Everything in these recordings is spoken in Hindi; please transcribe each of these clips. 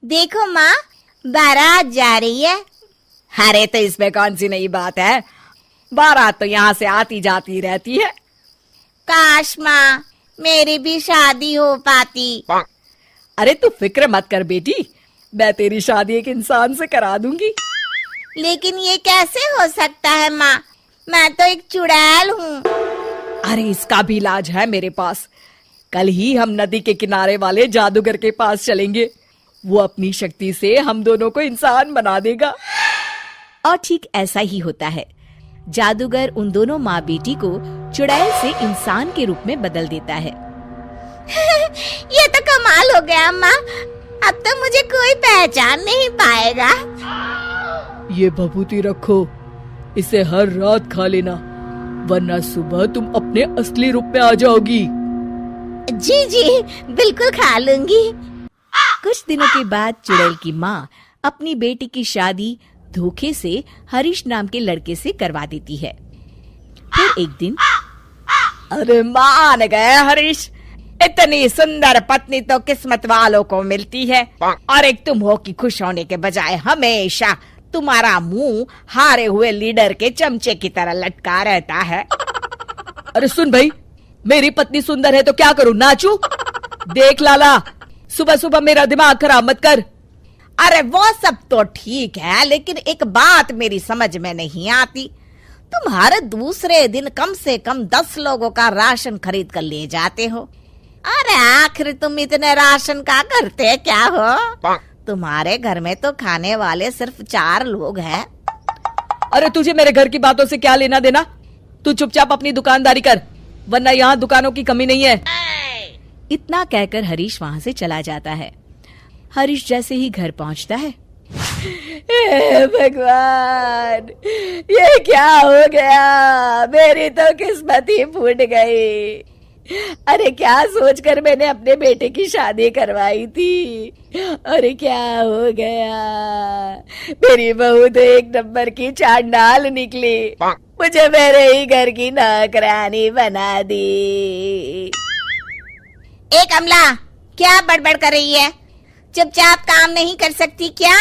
देखो माँ, बारात जा रही है। अरे तो इसमें कौन सी नई बात है, बारात तो यहाँ से आती जाती रहती है। काश माँ, मेरी भी शादी हो पाती। अरे तू फिक्र मत कर बेटी, मैं तेरी शादी एक इंसान से करा दूंगी। लेकिन ये कैसे हो सकता है माँ, मैं तो एक चुड़ैल हूँ। अरे इसका भी इलाज है मेरे पास। कल ही हम नदी के किनारे वाले जादूगर के पास चलेंगे, वो अपनी शक्ति से हम दोनों को इंसान बना देगा। और ठीक ऐसा ही होता है। जादूगर उन दोनों माँ बेटी को चुड़ैल से इंसान के रूप में बदल देता है। ये तो कमाल हो गया माँ, अब तो मुझे कोई पहचान नहीं पाएगा। ये भभूति रखो, इसे हर रात खा लेना, वरना सुबह तुम अपने असली रूप में आ जाओगी। जी जी, बिल्कुल खा लूंगी। कुछ दिनों के बाद चुड़ैल की माँ अपनी बेटी की शादी धोखे से हरीश नाम के लड़के से करवा देती है। फिर एक दिन, अरे मान गए हरीश, इतनी सुंदर पत्नी तो किस्मत वालों को मिलती है, और एक तुम हो कि खुश होने के बजाय हमेशा तुम्हारा मुंह हारे हुए लीडर के चमचे की तरह लटका रहता है। अरे सुन भाई, मेरी पत्नी सुंदर है तो क्या करूं, नाचूं? देख लाला, सुबह सुबह मेरा दिमाग खराब मत कर। अरे वो सब तो ठीक है, लेकिन एक बात मेरी समझ में नहीं आती, तुम हर दूसरे दिन कम से कम 10 लोगों का राशन खरीद कर ले जाते हो। अरे आखिर तुम इतने राशन का करते क्या हो? तुम्हारे घर में तो खाने वाले सिर्फ 4 लोग हैं। अरे तुझे मेरे घर की बातों से क्या लेना देना, तू चुपचाप अपनी दुकानदारी कर, वरना यहाँ दुकानों की कमी नहीं है। इतना कहकर हरीश वहाँ से चला जाता है। हरीश जैसे ही घर पहुँचता है, हे भगवान, ये क्या हो गया, मेरी तो किस्मत ही फूट गई। अरे क्या सोचकर मैंने अपने बेटे की शादी करवाई थी, अरे क्या हो गया, मेरी बहू तो एक नंबर की चांडाल निकली, मुझे मेरे ही घर की नौकरानी बना दी। ए कमला, क्या बड़बड़ कर रही है? चुपचाप काम नहीं कर सकती क्या?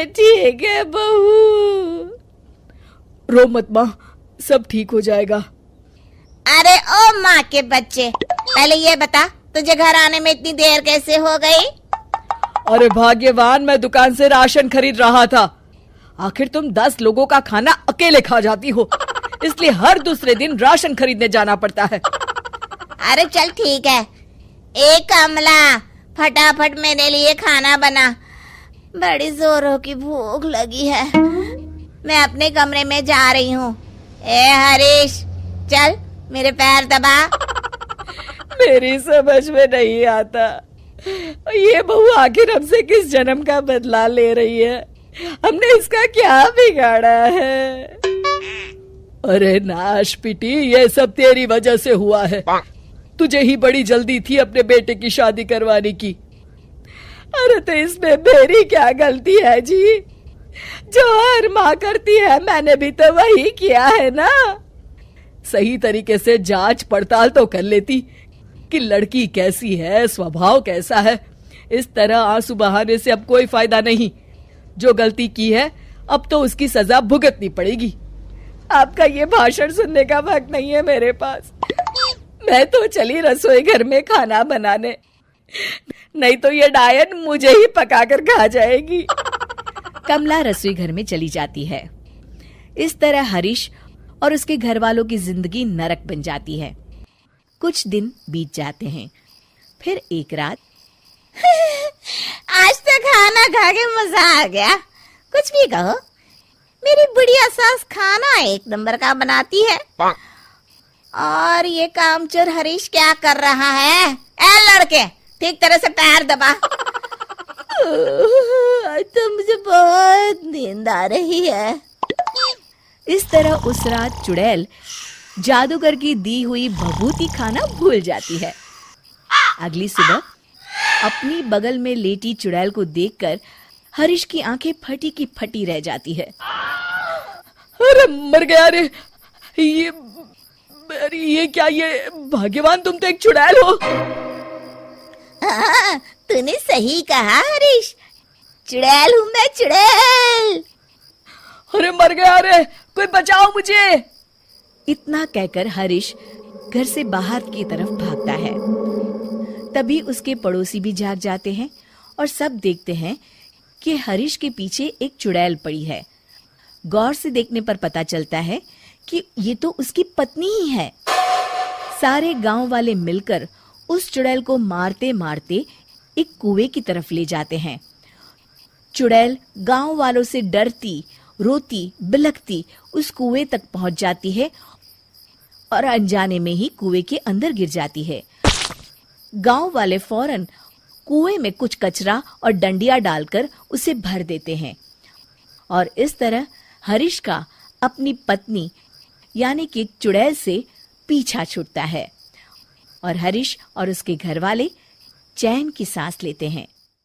ठीक है बहू, रो मत माँ, सब ठीक हो जाएगा। अरे ओ माँ के बच्चे, पहले ये बता, तुझे घर आने में इतनी देर कैसे हो गई? अरे भाग्यवान, मैं दुकान से राशन खरीद रहा था। आखिर तुम 10 लोगों का खाना अकेले खा जाती हो, इसलिए हर दूसरे दिन राशन खरीदने जाना पड़ता है। अरे चल ठीक है। ए कमला, फटाफट मेरे लिए खाना बना, बड़ी जोरों की भूख लगी है। मैं अपने कमरे में जा रही हूँ। ए हरीश, चल मेरे पैर दबा। मेरी समझ में नहीं आता, ये बहू आखिर हमसे किस जन्म का बदला ले रही है, हमने इसका क्या बिगाड़ा है? अरे नाश पिटी, ये सब तेरी वजह से हुआ है, तुझे ही बड़ी जल्दी थी अपने बेटे की शादी करवाने की। अरे तो इसमें मेरी क्या गलती है जी, जो हर माँ करती है मैंने भी तो वही किया है ना। सही तरीके से जांच पड़ताल तो कर लेती कि लड़की कैसी है, स्वभाव कैसा है। इस तरह आंसू बहाने से अब कोई फायदा नहीं, जो गलती की है अब तो उसकी सजा भुगतनी पड़ेगी। आपका ये भाषण सुनने का वक्त नहीं है मेरे पास, मैं तो चली रसोई घर में खाना बनाने, नहीं तो ये डायन मुझे ही पकाकर खा जाएगी। कमला रसोई घर में चली जाती है। इस तरह हरीश और उसके घर वालों की जिंदगी नरक बन जाती है। कुछ दिन बीत जाते हैं। फिर एक रात, आज तो खाना खा के मजा आ गया। कुछ भी कहो, मेरी बुढ़िया सास खाना एक नंबर का बनाती है। और ये कामचोर हरीश क्या कर रहा है? ए लड़के, ठीक तरह से पैर दबा। आज तो मुझे बहुत नींद आ रही है। इस तरह उस रात चुड़ैल जादूगर की दी हुई भभूति खाना भूल जाती है। अगली सुबह अपनी बगल में लेटी चुड़ैल को देखकर हरीश की आंखें फटी की फटी रह जाती है। अरे मर गया रे, ये क्या, ये भाग्यवान तुम तो एक चुड़ैल हो। तूने सही कहा हरीश, चुड़ैल हूँ मैं, चुड़ैल। अरे मर गया, अरे कोई बचाओ मुझे। इतना कहकर हरीश घर से बाहर की तरफ भागता है। तभी उसके पड़ोसी भी जाग जाते हैं और सब देखते हैं कि हरीश के पीछे एक चुड़ैल पड़ी है। गौर से देखने पर पता चलता है कि ये तो उसकी पत्नी ही है। सारे गांव वाले मिलकर उस चुड़ैल को मारते मारते एक कुएं की तरफ ले जाते हैं। चुड़ैल गांव वालों से डरती, रोती, बिलखती उस कुएं तक पहुंच जाती है और अनजाने में ही कुएं के अंदर गिर जाती है। गांव वाले फौरन कुएं में कुछ कचरा और डंडिया डालकर उसे भर देते हैं और इस तरह हरीश का अपनी पत्नी यानी कि चुड़ैल से पीछा छूटता है और हरीश और उसके घर वाले चैन की सांस लेते हैं।